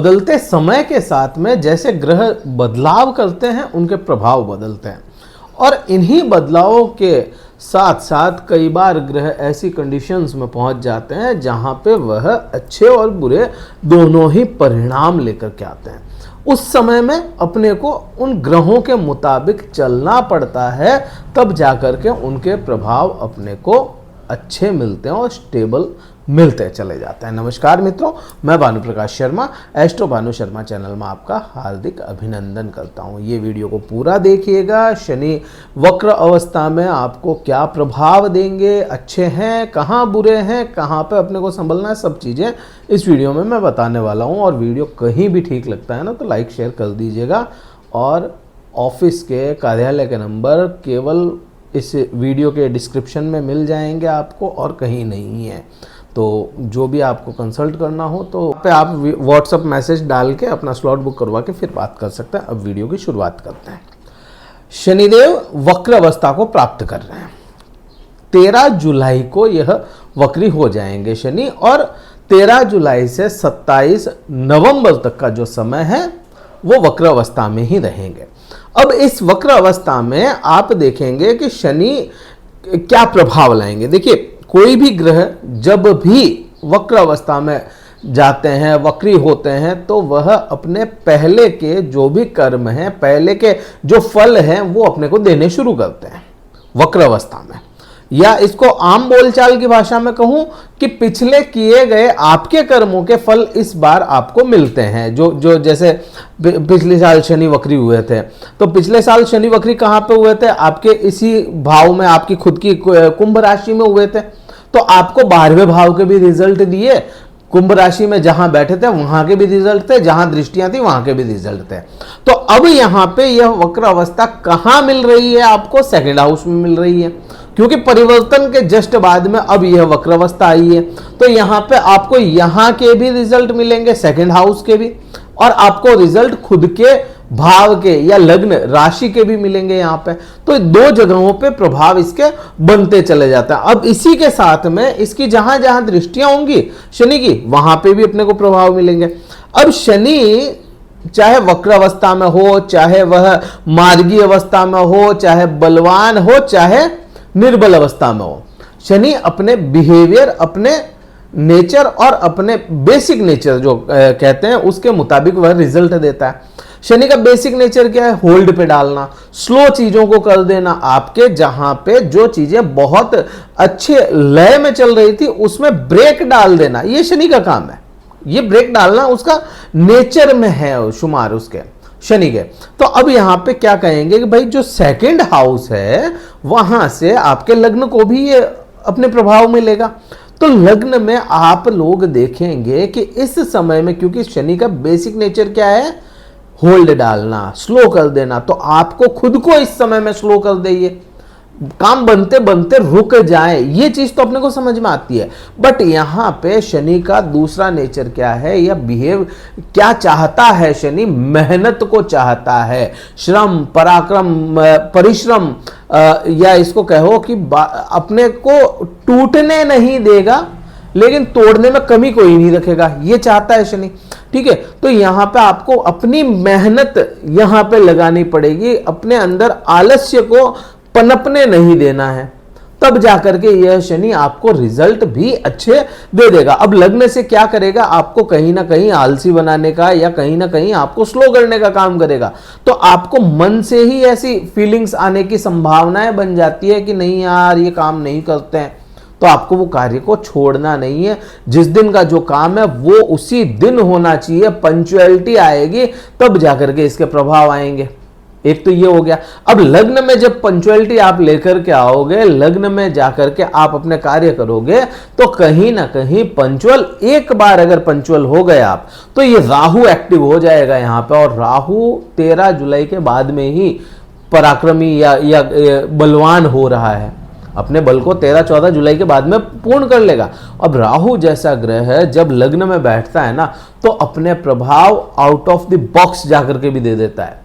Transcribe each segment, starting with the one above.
बदलते समय के साथ में जैसे ग्रह बदलाव करते हैं उनके प्रभाव बदलते हैं और इन्हीं बदलावों के साथ साथ कई बार ग्रह ऐसी कंडीशंस में पहुंच जाते हैं जहां पे वह अच्छे और बुरे दोनों ही परिणाम लेकर के आते हैं। उस समय में अपने को उन ग्रहों के मुताबिक चलना पड़ता है, तब जाकर के उनके प्रभाव अपने को अच्छे मिलते हैं और स्टेबल मिलते चले जाते हैं। नमस्कार मित्रों, मैं भानु प्रकाश शर्मा एस्ट्रो भानु शर्मा चैनल में आपका हार्दिक अभिनंदन करता हूं। ये वीडियो को पूरा देखिएगा। शनि वक्र अवस्था में आपको क्या प्रभाव देंगे, अच्छे हैं, कहाँ बुरे हैं, कहाँ पे अपने को संभलना है, सब चीज़ें इस वीडियो में मैं बताने वाला हूँ। और वीडियो कहीं भी ठीक लगता है ना तो लाइक शेयर कर दीजिएगा। और ऑफिस के कार्यालय के नंबर केवल इस वीडियो के डिस्क्रिप्शन में मिल जाएंगे आपको और कहीं नहीं है। तो जो भी आपको कंसल्ट करना हो तो पे आप व्हाट्सएप मैसेज डाल के अपना स्लॉट बुक करवा के फिर बात कर सकते हैं। अब वीडियो की शुरुआत करते हैं। शनिदेव वक्र अवस्था को प्राप्त कर रहे हैं। 13 जुलाई को यह वक्री हो जाएंगे शनि, और 13 जुलाई से 27 नवंबर तक का जो समय है वो वक्र अवस्था में ही रहेंगे। अब इस वक्र अवस्था में आप देखेंगे कि शनि क्या प्रभाव लाएंगे। देखिए, कोई भी ग्रह जब भी वक्र अवस्था में जाते हैं, वक्री होते हैं, तो वह अपने पहले के जो भी कर्म हैं, पहले के जो फल हैं, वो अपने को देने शुरू करते हैं वक्र अवस्था में। या इसको आम बोलचाल की भाषा में कहूं कि पिछले किए गए आपके कर्मों के फल इस बार आपको मिलते हैं। जो जैसे पिछले साल शनि वक्री हुए थे, तो पिछले साल शनि वक्री कहां पे हुए थे? आपके इसी भाव में, आपकी खुद की कुंभ राशि में हुए थे। तो आपको 12वें भाव के भी रिजल्ट दिए, कुंभ राशि में जहां बैठे थे वहां के भी रिजल्ट थे, जहां दृष्टियां थी वहां के भी रिजल्ट थे। तो अब यहां पे यह वक्र अवस्था कहां मिल रही है आपको? सेकंड हाउस में मिल रही है, क्योंकि परिवर्तन के जस्ट बाद में अब यह वक्र अवस्था आई है। तो यहां पे आपको यहां के भी रिजल्ट मिलेंगे, सेकंड हाउस के भी, और आपको रिजल्ट खुद के भाव के या लग्न राशि के भी मिलेंगे यहां पे। तो दो जगहों पे प्रभाव इसके बनते चले जाता है। अब इसी के साथ में इसकी जहां जहां दृष्टियां होंगी शनि की, वहां पे भी अपने को प्रभाव मिलेंगे। अब शनि चाहे वक्र अवस्था में हो, चाहे वह मार्गी अवस्था में हो, चाहे बलवान हो, चाहे निर्बल अवस्था में हो, शनि अपने बिहेवियर, अपने नेचर और अपने बेसिक नेचर जो कहते हैं उसके मुताबिक वह रिजल्ट देता है। शनि का बेसिक नेचर क्या है? होल्ड पे डालना, स्लो चीजों को कर देना। आपके जहां पे जो चीजें बहुत अच्छे लय में चल रही थी उसमें ब्रेक डाल देना, ये शनि का काम है। ये ब्रेक डालना उसका नेचर में है, शुमार उसके शनि के। तो अब यहां पे क्या कहेंगे कि भाई जो सेकंड हाउस है वहां से आपके लग्न को भी ये अपने प्रभाव मिलेगा। तो लग्न में आप लोग देखेंगे कि इस समय में, क्योंकि शनि का बेसिक नेचर क्या है? होल्ड डालना, स्लो कर देना। तो आपको खुद को इस समय में स्लो कर दे, ये काम बनते बनते रुक जाए, ये चीज तो अपने को समझ में आती है। बट यहां पे शनि का दूसरा नेचर क्या है, या बिहेव क्या चाहता है? शनि मेहनत को चाहता है, श्रम, पराक्रम, परिश्रम, या इसको कहो कि अपने को टूटने नहीं देगा लेकिन तोड़ने में कमी कोई नहीं रखेगा, ये चाहता है शनि। ठीक है, तो यहां पे आपको अपनी मेहनत यहां पे लगानी पड़ेगी, अपने अंदर आलस्य को पनपने नहीं देना है, तब जाकर के यह शनि आपको रिजल्ट भी अच्छे दे देगा। अब लग्न से क्या करेगा? आपको कहीं ना कहीं आलसी बनाने का या कहीं ना कहीं आपको स्लो करने का काम करेगा। तो आपको मन से ही ऐसी फीलिंग्स आने की संभावनाएं बन जाती है कि नहीं यार ये काम नहीं करते हैं, तो आपको वो कार्य को छोड़ना नहीं है। जिस दिन का जो काम है वो उसी दिन होना चाहिए, पंक्चुअलिटी आएगी तब जाकर के इसके प्रभाव आएंगे। एक तो ये हो गया। अब लग्न में जब पंक्चुअलिटी आप लेकर के आओगे, लग्न में जाकर के आप अपने कार्य करोगे, तो कहीं ना कहीं पंक्चुअल, एक बार अगर पंक्चुअल हो गए आप, तो ये राहु एक्टिव हो जाएगा यहाँ पे। और राहु 13 जुलाई के बाद में ही पराक्रमी या बलवान हो रहा है, अपने बल को 13-14 जुलाई के बाद में पूर्ण कर लेगा। अब राहु जैसा ग्रह है जब लग्न में बैठता है ना, तो अपने प्रभाव आउट ऑफ द बॉक्स जाकर के भी दे देता है,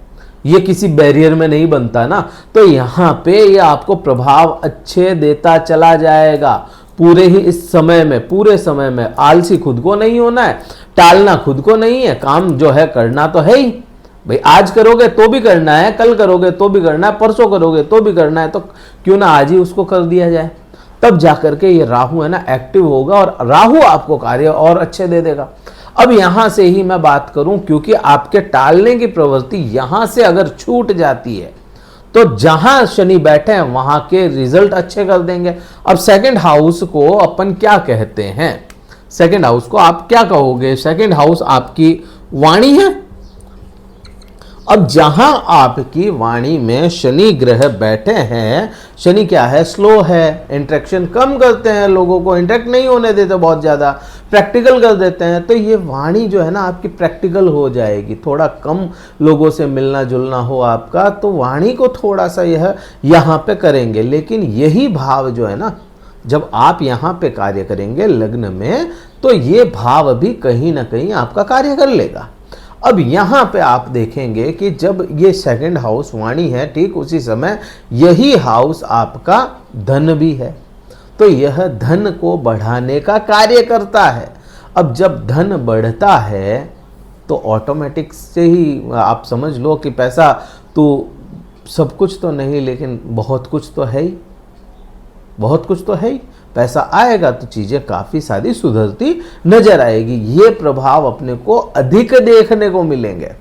ये किसी बैरियर में नहीं बनता ना। तो यहां पे ये आपको प्रभाव अच्छे देता चला जाएगा। पूरे ही इस समय में, पूरे समय में आलसी खुद को नहीं होना है, टालना खुद को नहीं है, काम जो है करना तो है ही भाई। आज करोगे तो भी करना है, कल करोगे तो भी करना है, परसों करोगे तो भी करना है, तो क्यों ना आज ही उसको कर दिया जाए। तब जाकर के ये राहु है ना एक्टिव होगा और राहु आपको कार्य और अच्छे दे देगा। अब यहां से ही मैं बात करूं, क्योंकि आपके टालने की प्रवृत्ति यहां से अगर छूट जाती है तो जहां शनि बैठे हैं वहां के रिजल्ट अच्छे कर देंगे। अब सेकंड हाउस को अपन क्या कहते हैं, सेकंड हाउस को आप क्या कहोगे? सेकंड हाउस आपकी वाणी है। अब जहां आपकी वाणी में शनि ग्रह बैठे हैं, शनि क्या है? स्लो है, इंटरेक्शन कम करते हैं, लोगों को इंटरेक्ट नहीं होने देते, बहुत ज़्यादा प्रैक्टिकल कर देते हैं। तो ये वाणी जो है ना आपकी प्रैक्टिकल हो जाएगी। थोड़ा कम लोगों से मिलना जुलना हो आपका, तो वाणी को थोड़ा सा यह यहाँ पे करेंगे। लेकिन यही भाव जो है ना, जब आप यहाँ पे कार्य करेंगे लग्न में, तो ये भाव भी कहीं ना कहीं आपका कार्य कर लेगा। अब यहाँ पे आप देखेंगे कि जब ये सेकंड हाउस वाणी है, ठीक उसी समय यही हाउस आपका धन भी है, तो यह धन को बढ़ाने का कार्य करता है। अब जब धन बढ़ता है तो ऑटोमेटिक से ही आप समझ लो कि पैसा तो सब कुछ तो नहीं, लेकिन बहुत कुछ तो है ही, बहुत कुछ तो है ही। पैसा आएगा तो चीज़ें काफ़ी सारी सुधरती नजर आएगी। ये प्रभाव अपने को अधिक देखने को मिलेंगे।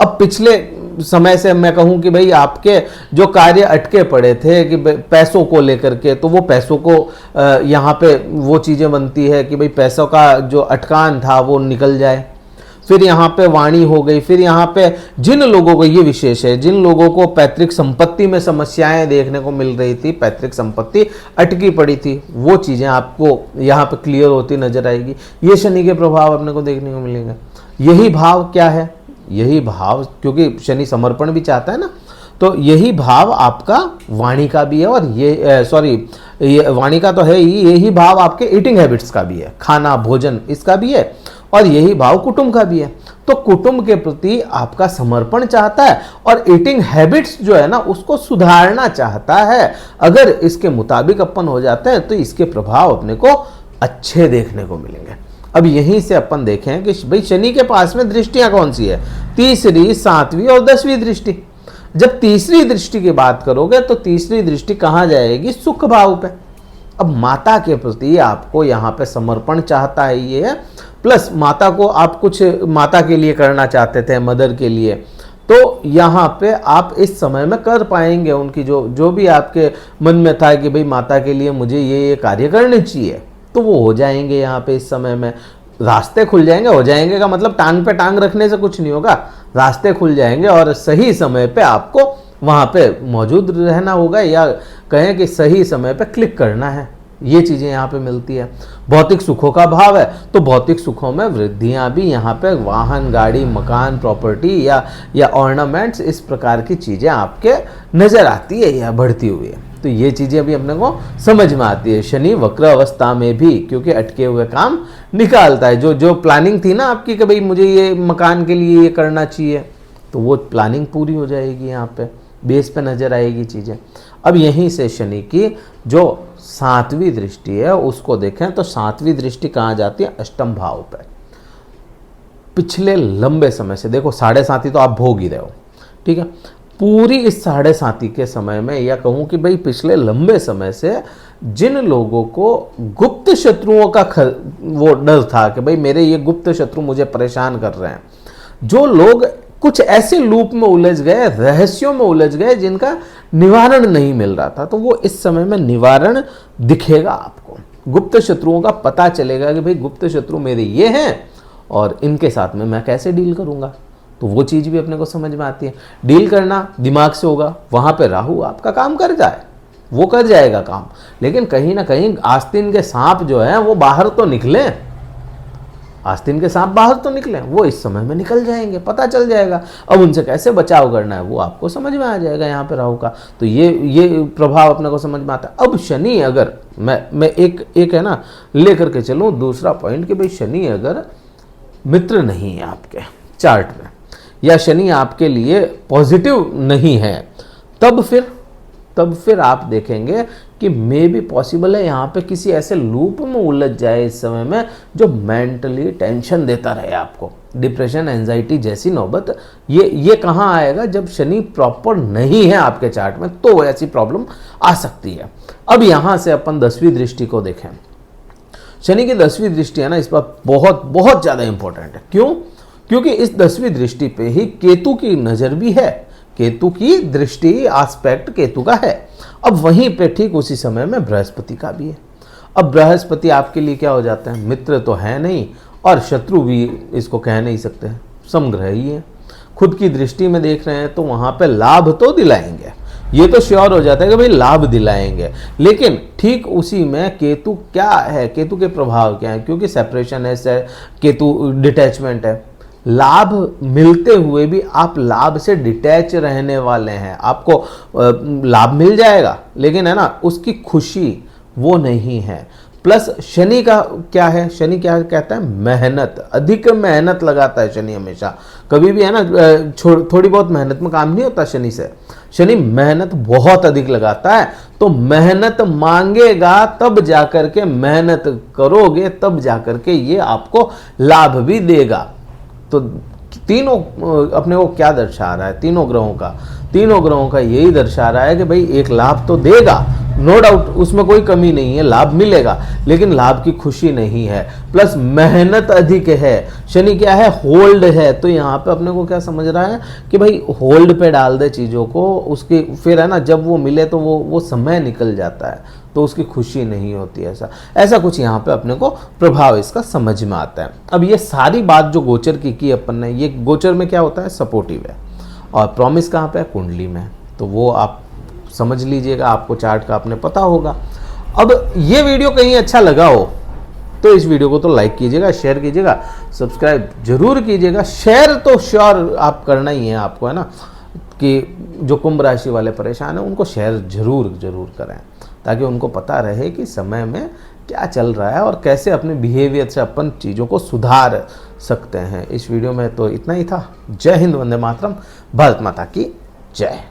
अब पिछले समय से मैं कहूँ कि भाई आपके जो कार्य अटके पड़े थे कि पैसों को लेकर के, तो वो पैसों को यहाँ पे वो चीज़ें बनती है कि भाई पैसों का जो अटकान था वो निकल जाए। फिर यहाँ पे वाणी हो गई। फिर यहाँ पे जिन लोगों को, ये विशेष है, जिन लोगों को पैतृक संपत्ति में समस्याएं देखने को मिल रही थी, पैतृक संपत्ति अटकी पड़ी थी, वो चीज़ें आपको यहाँ पे क्लियर होती नजर आएगी। ये शनि के प्रभाव अपने को देखने को मिलेंगे। यही भाव क्या है? यही भाव, क्योंकि शनि समर्पण भी चाहता है ना, तो यही भाव आपका वाणी का भी है। और ये वाणी का तो है ही, यही भाव आपके ईटिंग हैबिट्स का भी है, खाना भोजन इसका भी है। और यही भाव कुटुंब का भी है। तो कुटुंब के प्रति आपका समर्पण चाहता है और ईटिंग हैबिट्स जो है ना उसको सुधारना चाहता है। अगर इसके मुताबिक अपन हो जाते हैं तो इसके प्रभाव अपने को अच्छे देखने को मिलेंगे। अब यहीं से अपन देखें कि भाई शनि के पास में दृष्टियां कौन सी है? तीसरी, सातवीं और 10वीं दृष्टि। जब तीसरी दृष्टि की बात करोगे तो तीसरी दृष्टि कहाँ जाएगी? सुख भाव पे। अब माता के प्रति आपको यहाँ पे समर्पण चाहता है ये, प्लस माता को आप कुछ माता के लिए करना चाहते थे, मदर के लिए, तो यहाँ पे आप इस समय में कर पाएंगे। उनकी जो भी आपके मन में था कि भाई माता के लिए मुझे ये कार्य करने चाहिए, तो वो हो जाएंगे। यहाँ पे इस समय में रास्ते खुल जाएंगे। हो जाएंगे का मतलब टांग पे टांग रखने से कुछ नहीं होगा, रास्ते खुल जाएंगे और सही समय पे आपको वहाँ पे मौजूद रहना होगा, या कहें कि सही समय पे क्लिक करना है। ये चीज़ें यहाँ पे मिलती है। भौतिक सुखों का भाव है, तो भौतिक सुखों में वृद्धियाँ भी यहाँ पे वाहन, गाड़ी, मकान, प्रॉपर्टी या ऑर्नामेंट्स, इस प्रकार की चीज़ें आपके नज़र आती है या बढ़ती हुई है। तो ये चीज़ें अभी अपने को समझ में आती है। शनि वक्र अवस्था में भी, क्योंकि अटके हुए काम निकालता है। जो प्लानिंग थी ना आपकी कि भाई मुझे ये मकान के लिए ये करना चाहिए, तो वो प्लानिंग पूरी हो जाएगी। यहाँ पे बेस पे नज़र आएगी चीज़ें। अब यहीं से शनि की जो 7वीं दृष्टि है उसको देखें तो 7वीं दृष्टि कहाँ जाती है? अष्टम भाव पर। पिछले लंबे समय से देखो, 7.5 तो आप भोग ही रहे हो, ठीक है। पूरी इस 7.5 के समय में, या कहूँ कि भाई पिछले लंबे समय से जिन लोगों को गुप्त शत्रुओं का वो डर था कि भाई मेरे ये गुप्त शत्रु मुझे परेशान कर रहे हैं, जो लोग कुछ ऐसे लूप में उलझ गए, रहस्यों में उलझ गए जिनका निवारण नहीं मिल रहा था, तो वो इस समय में निवारण दिखेगा आपको। गुप्त शत्रुओं का पता चलेगा कि भाई गुप्त शत्रु मेरे ये हैं और इनके साथ में मैं कैसे डील करूंगा। तो वो चीज़ भी अपने को समझ में आती है। डील करना दिमाग से होगा, वहाँ पे राहु आपका काम कर जाए, वो कर जाएगा काम। लेकिन कहीं ना कहीं आस्तीन के सांप जो है वो बाहर तो निकले, आस्तीन के सांप बाहर तो निकले, वो इस समय में निकल जाएंगे, पता चल जाएगा। अब उनसे कैसे बचाव करना है वो आपको समझ में आ जाएगा यहाँ पे राहु का। तो ये प्रभाव अपने को समझ में आता है। अब शनि अगर मैं एक है ना लेकर के चलूँ दूसरा पॉइंट कि भाई शनि अगर मित्र नहीं है आपके चार्ट में, या शनि आपके लिए पॉजिटिव नहीं है, तब फिर आप देखेंगे कि मे भी पॉसिबल है यहाँ पे किसी ऐसे लूप में उलझ जाए इस समय में जो मेंटली टेंशन देता रहे आपको। डिप्रेशन, एंजाइटी जैसी नौबत ये कहाँ आएगा? जब शनि प्रॉपर नहीं है आपके चार्ट में, तो ऐसी प्रॉब्लम आ सकती है। अब यहाँ से अपन 10वीं दृष्टि को देखें। शनि की 10वीं दृष्टि है ना, इस बार बहुत बहुत ज़्यादा इंपॉर्टेंट है। क्यों? क्योंकि इस 10वीं दृष्टि पे ही केतु की नज़र भी है। केतु की दृष्टि, एस्पेक्ट केतु का है। अब वहीं पे ठीक उसी समय में बृहस्पति का भी है। अब बृहस्पति आपके लिए क्या हो जाता है? मित्र तो है नहीं और शत्रु भी इसको कह नहीं सकते, समग्रह ही है। खुद की दृष्टि में देख रहे हैं तो वहाँ पे लाभ तो दिलाएंगे, ये तो श्योर हो जाता है कि भाई लाभ दिलाएंगे। लेकिन ठीक उसी में केतु क्या है, केतु के प्रभाव क्या है? क्योंकि सेपरेशन है, केतु डिटैचमेंट है। लाभ मिलते हुए भी आप लाभ से डिटैच रहने वाले हैं। आपको लाभ मिल जाएगा, लेकिन है ना, उसकी खुशी वो नहीं है। प्लस शनि का क्या है? शनि क्या कहता है? मेहनत, अधिक मेहनत लगाता है शनि हमेशा। कभी भी है ना, थोड़ी बहुत मेहनत में काम नहीं होता शनि से। शनि मेहनत बहुत अधिक लगाता है, तो मेहनत मांगेगा तब जाकर के, मेहनत करोगे तब जाकर के ये आपको लाभ भी देगा। तो तीनों अपने को क्या दर्शा रहा है? तीनों ग्रहों का यही दर्शा रहा है कि भाई एक लाभ तो देगा, नो डाउट, उसमें कोई कमी नहीं है, लाभ मिलेगा, लेकिन लाभ की खुशी नहीं है। प्लस मेहनत अधिक है। शनि क्या है? होल्ड है। तो यहाँ पे अपने को क्या समझ रहा है कि भाई होल्ड पे डाल दे चीज़ों को, उसके फिर है ना, जब वो मिले तो वो समय निकल जाता है, तो उसकी खुशी नहीं होती। ऐसा कुछ यहाँ पे अपने को प्रभाव इसका समझ में आता है। अब ये सारी बात जो गोचर की अपन ने, ये गोचर में क्या होता है? सपोर्टिव है। और प्रॉमिस कहाँ पे है? कुंडली में। तो वो आप समझ लीजिएगा, आपको चार्ट का आपने पता होगा। अब ये वीडियो कहीं अच्छा लगा हो तो इस वीडियो को तो लाइक कीजिएगा, शेयर कीजिएगा, सब्सक्राइब जरूर कीजिएगा। शेयर तो श्योर आप करना ही है आपको, है ना, कि जो कुंभ राशि वाले परेशान हैं उनको शेयर जरूर करें, ताकि उनको पता रहे कि समय में क्या चल रहा है और कैसे अपने बिहेवियर से अपन चीज़ों को सुधार सकते हैं। इस वीडियो में तो इतना ही था। जय हिंद, वंदे मातरम, भारत माता की जय।